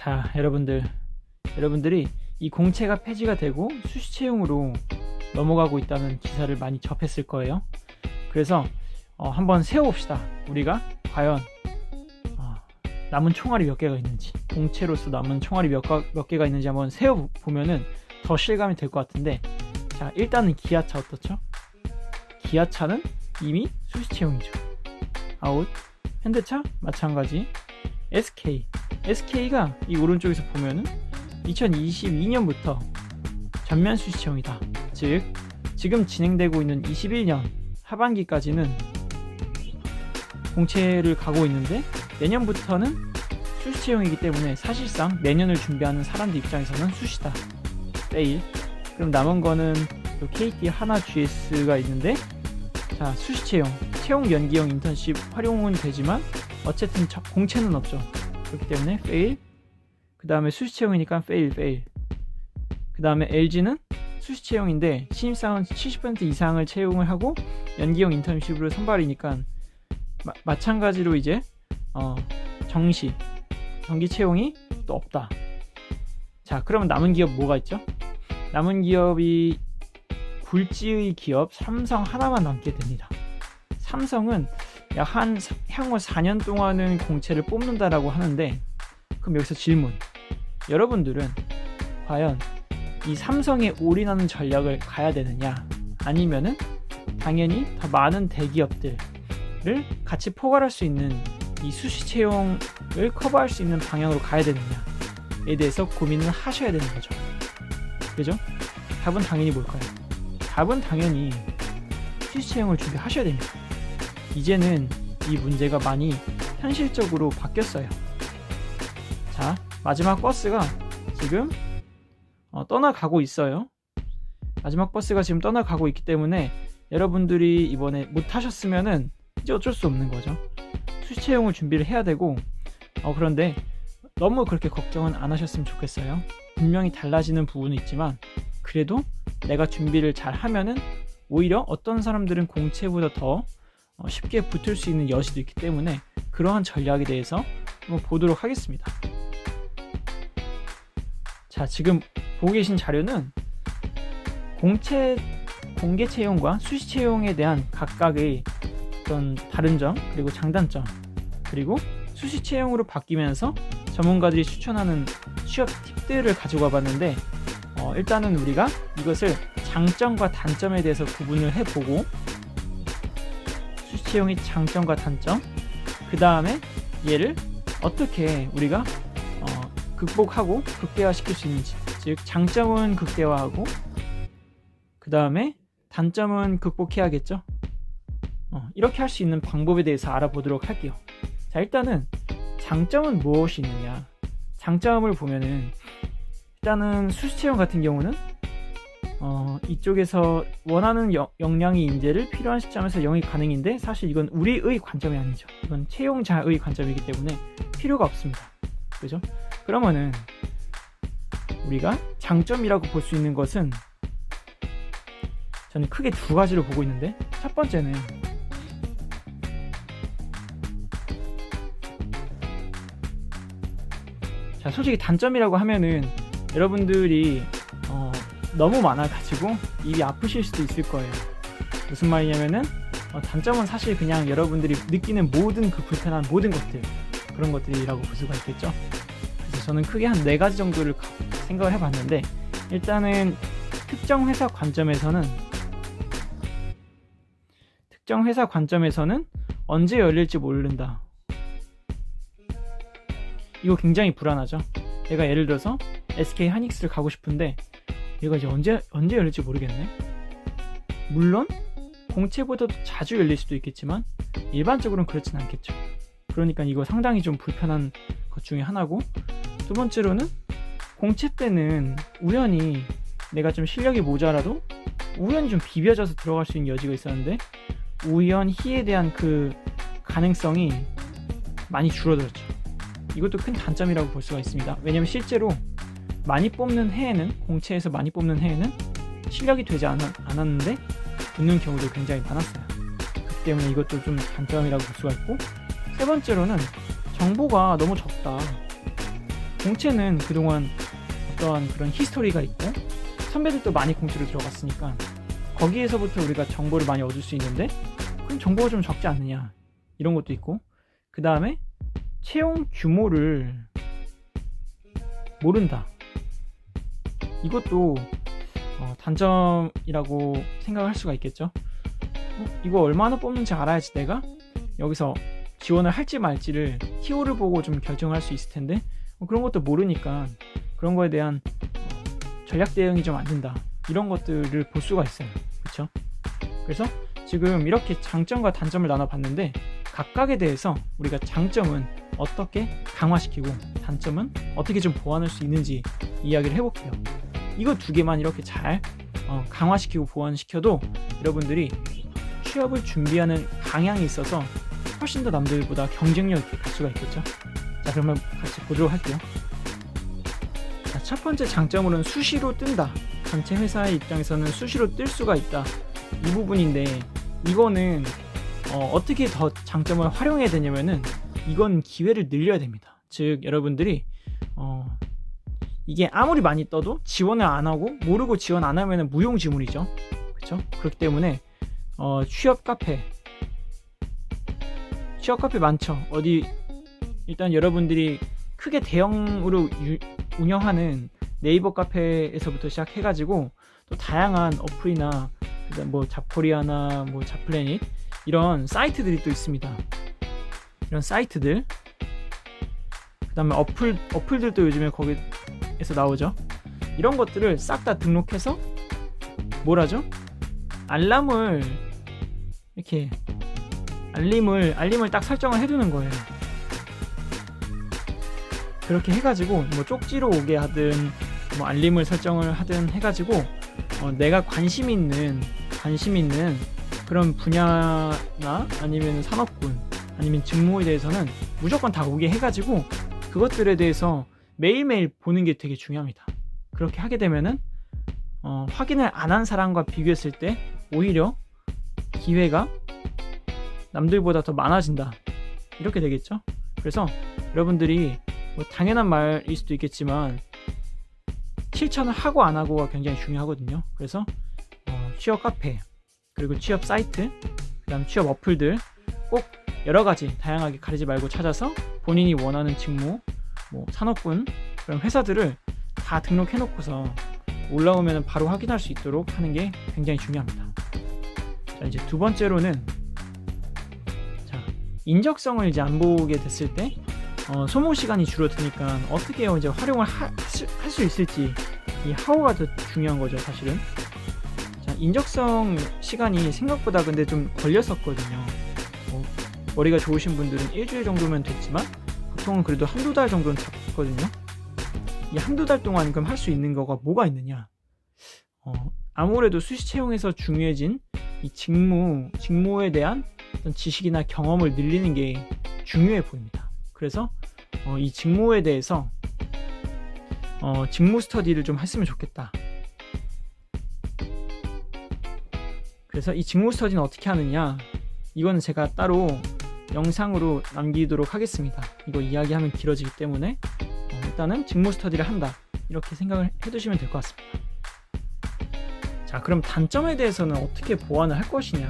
자, 여러분들이 이 공채가 폐지가 되고 수시 채용으로 넘어가고 있다는 기사를 많이 접했을 거예요. 그래서 한번 세워봅시다. 우리가 과연 남은 총알이 몇 개가 있는지, 공채로서 남은 총알이 몇 개가 있는지 한번 세워보면은 더 실감이 될 것 같은데, 자, 일단은 기아차 어떻죠? 기아차는 이미 수시 채용이죠. 아웃. 현대차 마찬가지. SK가 이 오른쪽에서 보면은 2022년부터 전면 수시 채용이다. 즉 지금 진행되고 있는 21년 하반기까지는 공채를 가고 있는데 내년부터는 수시 채용이기 때문에 사실상 내년을 준비하는 사람들 입장에서는 수시다. 페일. 그럼 남은 거는 또 KT 하나 GS가 있는데, 자, 수시 채용 연기형 인턴십 활용은 되지만 어쨌든 공채는 없죠. 그렇기 때문에 페일. 그 다음에 수시 채용이니까 페일. 그 다음에 LG는 수시 채용인데 신입사원 70% 이상을 채용을 하고 연기형 인턴십으로 선발이니까 마찬가지로 이제 정기 채용이 또 없다. 자, 그러면 남은 기업 뭐가 있죠? 남은 기업이 굴지의 기업 삼성 하나만 남게 됩니다. 삼성은 약 향후 4년 동안은 공채를 뽑는다라고 하는데, 그럼 여기서 질문. 여러분들은 과연 이 삼성에 올인하는 전략을 가야 되느냐, 아니면은 당연히 더 많은 대기업들을 같이 포괄할 수 있는 이 수시 채용을 커버할 수 있는 방향으로 가야 되느냐에 대해서 고민을 하셔야 되는 거죠. 그죠? 답은 당연히 뭘까요? 답은 당연히 수시 채용을 준비하셔야 됩니다. 이제는 이 문제가 많이 현실적으로 바뀌었어요. 자, 마지막 버스가 지금 떠나가고 있어요. 마지막 버스가 지금 떠나가고 있기 때문에 여러분들이 이번에 못하셨으면은 이제 어쩔 수 없는 거죠. 수시 채용을 준비를 해야 되고, 그런데 너무 그렇게 걱정은 안 하셨으면 좋겠어요. 분명히 달라지는 부분은 있지만 그래도 내가 준비를 잘 하면은 오히려 어떤 사람들은 공채보다 더 쉽게 붙을 수 있는 여지도 있기 때문에 그러한 전략에 대해서 한번 보도록 하겠습니다. 자, 지금 보고 계신 자료는 공개 채용과 수시 채용에 대한 각각의 어떤 다른 점, 그리고 장단점, 그리고 수시 채용으로 바뀌면서 전문가들이 추천하는 취업 팁들을 가지고 와봤는데, 일단은 우리가 이것을 장점과 단점에 대해서 구분을 해보고, 수시 채용의 장점과 단점, 그 다음에 얘를 어떻게 우리가 극복하고 극대화시킬 수 있는지, 즉 장점은 극대화하고 그 다음에 단점은 극복해야겠죠. 이렇게 할 수 있는 방법에 대해서 알아보도록 할게요. 자, 일단은 장점은 무엇이 있느냐. 장점을 보면은 일단은 수시 채용 같은 경우는 이쪽에서 원하는 역량의 인재를 필요한 시점에서 영입 가능인데, 사실 이건 우리의 관점이 아니죠. 이건 채용자의 관점이기 때문에 필요가 없습니다. 그죠? 그러면은 우리가 장점이라고 볼 수 있는 것은 저는 크게 두 가지로 보고 있는데, 첫 번째는 자, 솔직히 단점이라고 하면은 여러분들이 너무 많아가지고 입이 아프실 수도 있을 거예요. 무슨 말이냐면은 단점은 사실 그냥 여러분들이 느끼는 모든 그 불편한 모든 것들, 그런 것들이라고 볼 수가 있겠죠. 그래서 저는 크게 한 4가지 정도를 생각을 해봤는데, 일단은 특정 회사 관점에서는 언제 열릴지 모른다. 이거 굉장히 불안하죠. 내가 예를 들어서 SK 하이닉스를 가고 싶은데 얘가 이제 언제 열릴지 모르겠네. 물론 공채보다도 자주 열릴 수도 있겠지만 일반적으로는 그렇진 않겠죠. 그러니까 이거 상당히 좀 불편한 것 중에 하나고, 두 번째로는 공채 때는 우연히 내가 좀 실력이 모자라도 우연히 좀 비벼져서 들어갈 수 있는 여지가 있었는데, 우연히에 대한 그 가능성이 많이 줄어들었죠. 이것도 큰 단점이라고 볼 수가 있습니다. 왜냐면 실제로 공채에서 많이 뽑는 해에는 실력이 되지 않았는데 붙는 경우도 굉장히 많았어요. 그렇기 때문에 이것도 좀 단점이라고 볼 수가 있고, 세 번째로는 정보가 너무 적다. 공채는 그동안 어떠한 그런 히스토리가 있고 선배들도 많이 공채로 들어갔으니까 거기에서부터 우리가 정보를 많이 얻을 수 있는데, 그럼 정보가 좀 적지 않느냐, 이런 것도 있고, 그 다음에 채용 규모를 모른다. 이것도 단점이라고 생각할 수가 있겠죠. 이거 얼마나 뽑는지 알아야지 내가 여기서 지원을 할지 말지를 티오를 보고 좀 결정할 수 있을 텐데, 그런 것도 모르니까 그런 거에 대한 전략 대응이 좀 안 된다, 이런 것들을 볼 수가 있어요. 그렇죠? 그래서 지금 이렇게 장점과 단점을 나눠봤는데, 각각에 대해서 우리가 장점은 어떻게 강화시키고 단점은 어떻게 좀 보완할 수 있는지 이야기를 해볼게요. 이거 두 개만 이렇게 잘 강화시키고 보완시켜도 여러분들이 취업을 준비하는 방향이 있어서 훨씬 더 남들보다 경쟁력 있게 갈 수가 있겠죠. 자, 그러면 같이 보도록 할게요. 자, 첫 번째 장점으로는 수시로 뜬다. 전체 회사의 입장에서는 수시로 뜰 수가 있다, 이 부분인데, 이거는 어떻게 더 장점을 활용해야 되냐면은, 이건 기회를 늘려야 됩니다. 즉 여러분들이 이게 아무리 많이 떠도 지원을 안 하고 모르고 지원 안 하면은 무용지물이죠. 그렇죠? 그렇기 때문에 취업 카페 많죠. 어디 일단 여러분들이 크게 대형으로 운영하는 네이버 카페에서부터 시작해가지고 또 다양한 어플이나 뭐 잡코리아나 뭐 잡플래닛, 이런 사이트들이 또 있습니다. 이런 사이트들, 그 다음에 어플들도 요즘에 거기에서 나오죠. 이런 것들을 싹 다 등록해서 뭐라죠? 알람을 이렇게 알림을 딱 설정을 해두는 거예요. 그렇게 해가지고 뭐 쪽지로 오게 하든 뭐 알림을 설정을 하든 해가지고 내가 관심 있는 그런 분야나 아니면 산업군 아니면 직무에 대해서는 무조건 다 오게 해가지고 그것들에 대해서 매일매일 보는 게 되게 중요합니다. 그렇게 하게 되면은 확인을 안 한 사람과 비교했을 때 오히려 기회가 남들보다 더 많아진다, 이렇게 되겠죠. 그래서 여러분들이 뭐 당연한 말일 수도 있겠지만 실천을 하고 안 하고가 굉장히 중요하거든요. 그래서 취업 카페, 그리고 취업 사이트, 그 다음 취업 어플들 꼭 여러가지 다양하게 가리지 말고 찾아서 본인이 원하는 직무, 뭐 산업군, 그런 회사들을 다 등록해 놓고서 올라오면 바로 확인할 수 있도록 하는 게 굉장히 중요합니다. 자, 이제 두 번째로는, 자, 인적성을 이제 안 보게 됐을 때 소모 시간이 줄어드니까 어떻게 이제 활용을 할 수 있을지, 이 하우가 더 중요한 거죠, 사실은. 자, 인적성 시간이 생각보다 근데 좀 걸렸었거든요. 머리가 좋으신 분들은 일주일 정도면 됐지만 보통은 그래도 한두 달 정도는 잡거든요. 이 한두 달 동안 그럼 할 수 있는 거가 뭐가 있느냐? 아무래도 수시 채용에서 중요해진 이 직무에 대한 어떤 지식이나 경험을 늘리는 게 중요해 보입니다. 그래서 이 직무에 대해서 직무 스터디를 좀 했으면 좋겠다. 그래서 이 직무 스터디는 어떻게 하느냐? 이거는 제가 따로 영상으로 남기도록 하겠습니다. 이거 이야기하면 길어지기 때문에 일단은 직무 스터디를 한다, 이렇게 생각을 해두시면 될 것 같습니다. 자, 그럼 단점에 대해서는 어떻게 보완을 할 것이냐?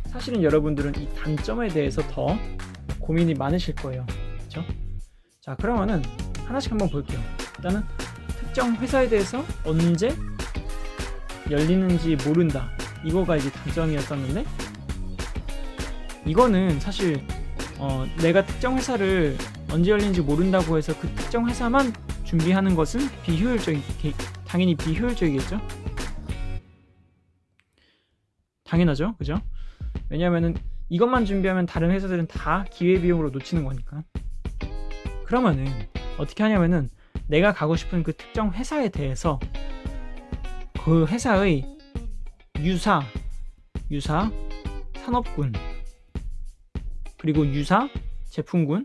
사실은 여러분들은 이 단점에 대해서 더 고민이 많으실 거예요. 그렇죠? 자, 그러면은 하나씩 한번 볼게요. 일단은 특정 회사에 대해서 언제 열리는지 모른다, 이거가 이제 단점이었었는데, 이거는 사실 내가 특정 회사를 언제 열리는지 모른다고 해서 그 특정 회사만 준비하는 것은 당연히 비효율적이겠죠. 당연하죠, 그죠? 왜냐하면은 이것만 준비하면 다른 회사들은 다 기회비용으로 놓치는 거니까. 그러면은 어떻게 하냐면은 내가 가고 싶은 그 특정 회사에 대해서 그 회사의 유사 산업군, 그리고 유사 제품군,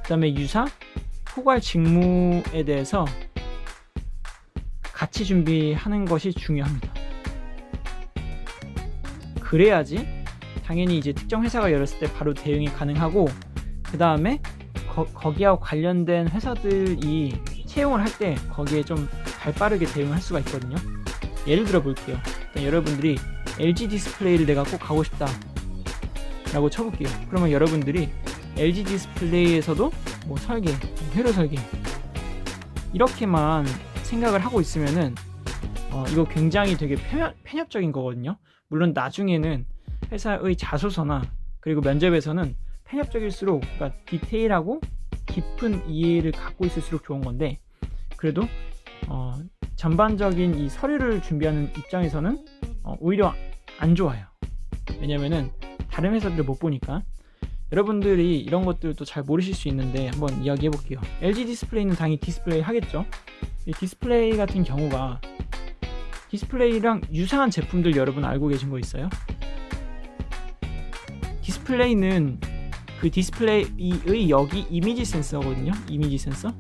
그 다음에 유사 포괄 직무에 대해서 같이 준비하는 것이 중요합니다. 그래야지 당연히 이제 특정 회사가 열었을 때 바로 대응이 가능하고, 그 다음에 거기하고 관련된 회사들이 채용을 할 때 거기에 좀 발빠르게 대응할 수가 있거든요. 예를 들어 볼게요. 일단 여러분들이 LG 디스플레이를 내가 꼭 가고 싶다 라고 쳐볼게요. 그러면 여러분들이 LG 디스플레이에서도 뭐 설계, 회로 설계 이렇게만 생각을 하고 있으면은 이거 굉장히 되게 편협적인 거거든요. 물론 나중에는 회사의 자소서나 그리고 면접에서는 편협적일수록, 그러니까 디테일하고 깊은 이해를 갖고 있을수록 좋은 건데, 그래도 전반적인 이 서류를 준비하는 입장에서는 오히려 안 좋아요. 왜냐면은 다른 회사들을 못 보니까. 여러분들이 이런 것들도 잘 모르실 수 있는데 한번 이야기해 볼게요. LG 디스플레이는 당연히 디스플레이 하겠죠. 이 디스플레이 같은 경우가 디스플레이랑 유사한 제품들 여러분 알고 계신 거 있어요? 디스플레이는 그 디스플레이의 여기 이미지 센서거든요. 이미지 센서.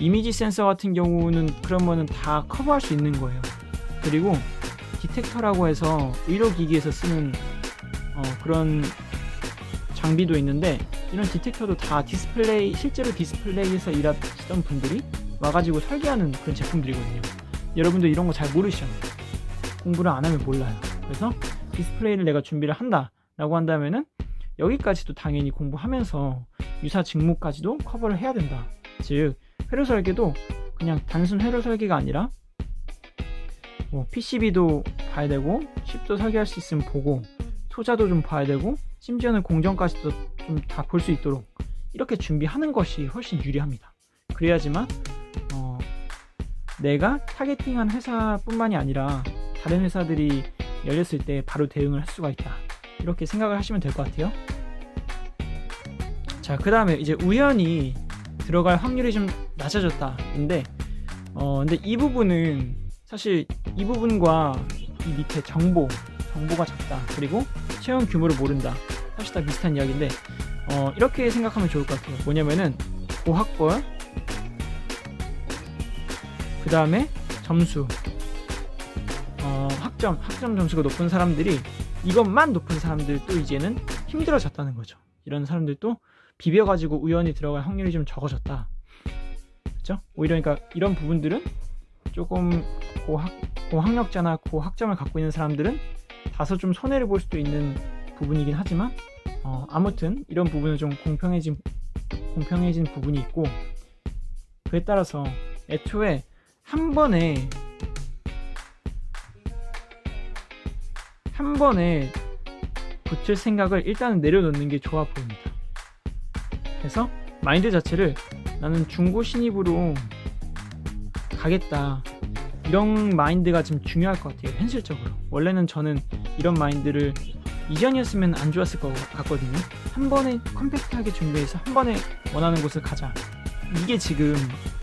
이미지 센서 같은 경우는 그러면은 다 커버할 수 있는 거예요. 그리고 디텍터라고 해서 의료기기에서 쓰는 그런 장비도 있는데, 이런 디텍터도 다 디스플레이, 실제로 디스플레이에서 일하시던 분들이 와가지고 설계하는 그런 제품들이거든요. 여러분들 이런 거 잘 모르시잖아요. 공부를 안 하면 몰라요. 그래서 디스플레이를 내가 준비를 한다 라고 한다면은 여기까지도 당연히 공부하면서 유사 직무까지도 커버를 해야 된다. 즉 회로 설계도 그냥 단순 회로 설계가 아니라 뭐 PCB도 봐야 되고, 칩도 설계할 수 있으면 보고, 소자도 좀 봐야 되고, 심지어는 공정까지도 좀 다 볼 수 있도록 이렇게 준비하는 것이 훨씬 유리합니다. 그래야지만 내가 타겟팅한 회사뿐만이 아니라 다른 회사들이 열렸을 때 바로 대응을 할 수가 있다. 이렇게 생각을 하시면 될 것 같아요. 자, 그 다음에 이제 우연히 들어갈 확률이 좀 낮아졌다. 근데 이 부분은 사실 이 부분과 이 밑에 정보가 작다. 그리고 채용 규모를 모른다. 사실 다 비슷한 이야기인데 이렇게 생각하면 좋을 것 같아요. 뭐냐면은 고학벌, 그 다음에 점수, 학점 점수가 높은 사람들이, 이것만 높은 사람들도 이제는 힘들어졌다는 거죠. 이런 사람들도 비벼가지고 우연히 들어갈 확률이 좀 적어졌다. 그렇죠? 오히려 그러니까 이런 부분들은 조금 고학력자나 고학점을 갖고 있는 사람들은 다소 좀 손해를 볼 수도 있는 부분이긴 하지만 아무튼 이런 부분은 좀 공평해진 부분이 있고, 그에 따라서 애초에 한 번에 붙을 생각을 일단은 내려놓는 게 좋아 보입니다. 그래서 마인드 자체를 나는 중고 신입으로 가겠다, 이런 마인드가 좀 중요할 것 같아요. 현실적으로 원래는 저는 이런 마인드를 이전이었으면 안 좋았을 것 같거든요. 한 번에 컴팩트하게 준비해서 한 번에 원하는 곳을 가자, 이게 지금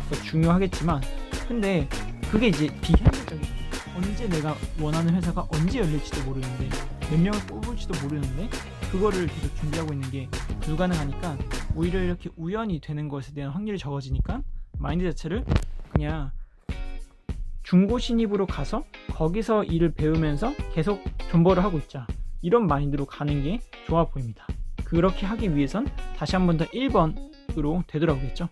더 중요하겠지만, 근데 그게 이제 비현실적이죠. 언제 내가 원하는 회사가 언제 열릴지도 모르는데, 몇 명을 뽑을지도 모르는데 그거를 계속 준비하고 있는 게 불가능하니까 오히려 이렇게 우연히 되는 것에 대한 확률이 적어지니까 마인드 자체를 그냥 중고 신입으로 가서 거기서 일을 배우면서 계속 존버를 하고 있자, 이런 마인드로 가는 게 좋아 보입니다. 그렇게 하기 위해선 다시 한 번 더 1번으로 되돌아오겠죠.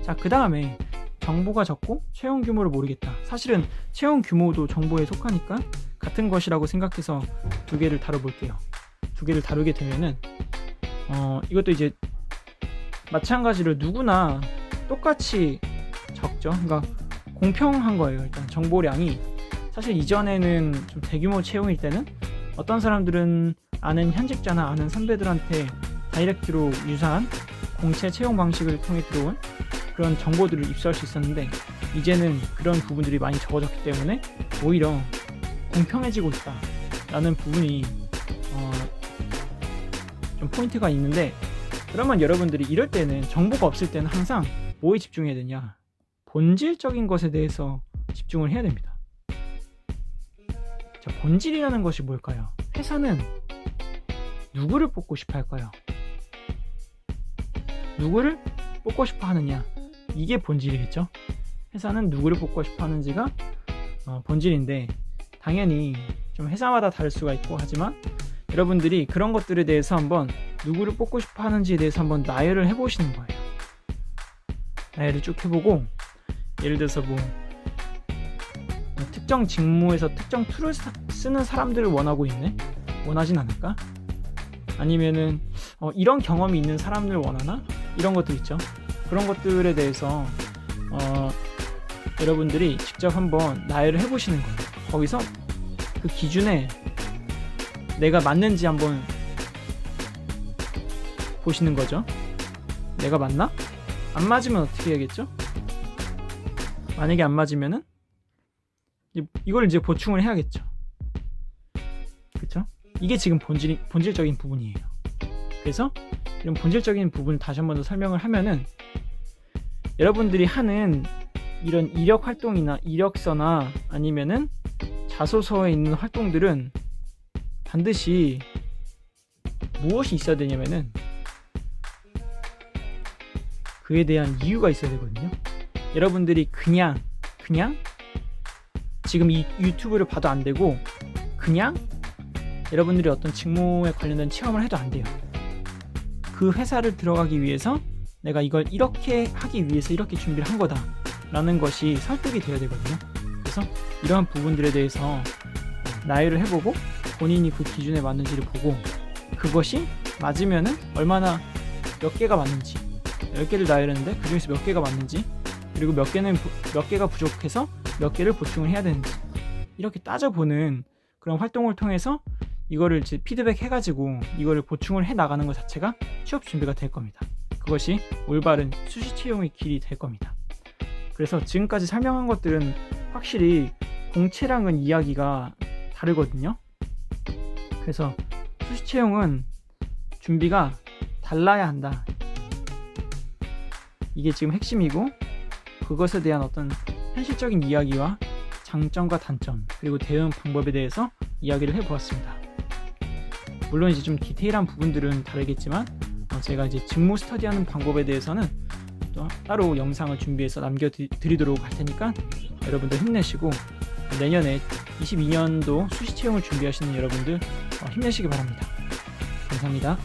자, 그 다음에 정보가 적고 채용 규모를 모르겠다. 사실은 채용 규모도 정보에 속하니까 같은 것이라고 생각해서 두 개를 다뤄볼게요. 두 개를 다루게 되면은 이것도 이제 마찬가지로 누구나 똑같이 적죠. 그러니까 공평한 거예요. 일단 정보량이 사실 이전에는 좀 대규모 채용일 때는 어떤 사람들은 아는 현직자나 아는 선배들한테 다이렉트로 유사한 공채 채용 방식을 통해 들어온 그런 정보들을 입수할 수 있었는데, 이제는 그런 부분들이 많이 적어졌기 때문에 오히려 공평해지고 있다 라는 부분이 좀 포인트가 있는데, 그러면 여러분들이 이럴 때는, 정보가 없을 때는 항상 뭐에 집중해야 되냐, 본질적인 것에 대해서 집중을 해야 됩니다. 자, 본질이라는 것이 뭘까요? 회사는 누구를 뽑고 싶어 할까요? 누구를 뽑고 싶어 하느냐, 이게 본질이겠죠. 회사는 누구를 뽑고 싶어 하는지가 본질인데, 당연히 좀 회사마다 다를 수가 있고 하지만 여러분들이 그런 것들에 대해서 한번 누구를 뽑고 싶어 하는지에 대해서 한번 나열을 해보시는 거예요. 나열을 쭉 해보고, 예를 들어서 뭐 특정 직무에서 특정 툴을 쓰는 사람들을 원하고 있네? 원하진 않을까? 아니면은 이런 경험이 있는 사람들 원하나? 이런 것들 있죠. 그런 것들에 대해서 여러분들이 직접 한번 나열을 해보시는 거예요. 거기서 그 기준에 내가 맞는지 한번 보시는 거죠. 내가 맞나? 안 맞으면 어떻게 해야겠죠? 만약에 안 맞으면은 이걸 이제 보충을 해야겠죠. 그쵸? 이게 지금 본질적인 부분이에요. 그래서 이런 본질적인 부분을 다시 한 번 더 설명을 하면은, 여러분들이 하는 이런 이력 활동이나 이력서나 아니면은 자소서에 있는 활동들은 반드시 무엇이 있어야 되냐면은 그에 대한 이유가 있어야 되거든요. 여러분들이 그냥 지금 이 유튜브를 봐도 안 되고 그냥 여러분들이 어떤 직무에 관련된 체험을 해도 안 돼요. 그 회사를 들어가기 위해서 내가 이걸 이렇게 하기 위해서 이렇게 준비를 한 거다 라는 것이 설득이 되어야 되거든요. 그래서 이러한 부분들에 대해서 나열을 해보고 본인이 그 기준에 맞는지를 보고, 그것이 맞으면은 얼마나 몇 개가 맞는지, 10개를 나열했는데 그 중에서 몇 개가 맞는지, 그리고 몇 개가 부족해서 몇 개를 보충을 해야 되는지, 이렇게 따져보는 그런 활동을 통해서 이거를 이제 피드백 해가지고 이거를 보충을 해 나가는 것 자체가 취업 준비가 될 겁니다. 그것이 올바른 수시 채용의 길이 될 겁니다. 그래서 지금까지 설명한 것들은 확실히 공채랑은 이야기가 다르거든요. 그래서 수시 채용은 준비가 달라야 한다. 이게 지금 핵심이고, 그것에 대한 어떤 현실적인 이야기와 장점과 단점, 그리고 대응 방법에 대해서 이야기를 해보았습니다. 물론 이제 좀 디테일한 부분들은 다르겠지만 제가 이제 직무 스터디하는 방법에 대해서는 또 따로 영상을 준비해서 남겨드리도록 할 테니까 여러분들 힘내시고, 내년에 22년도 수시 채용을 준비하시는 여러분들 힘내시기 바랍니다. 감사합니다.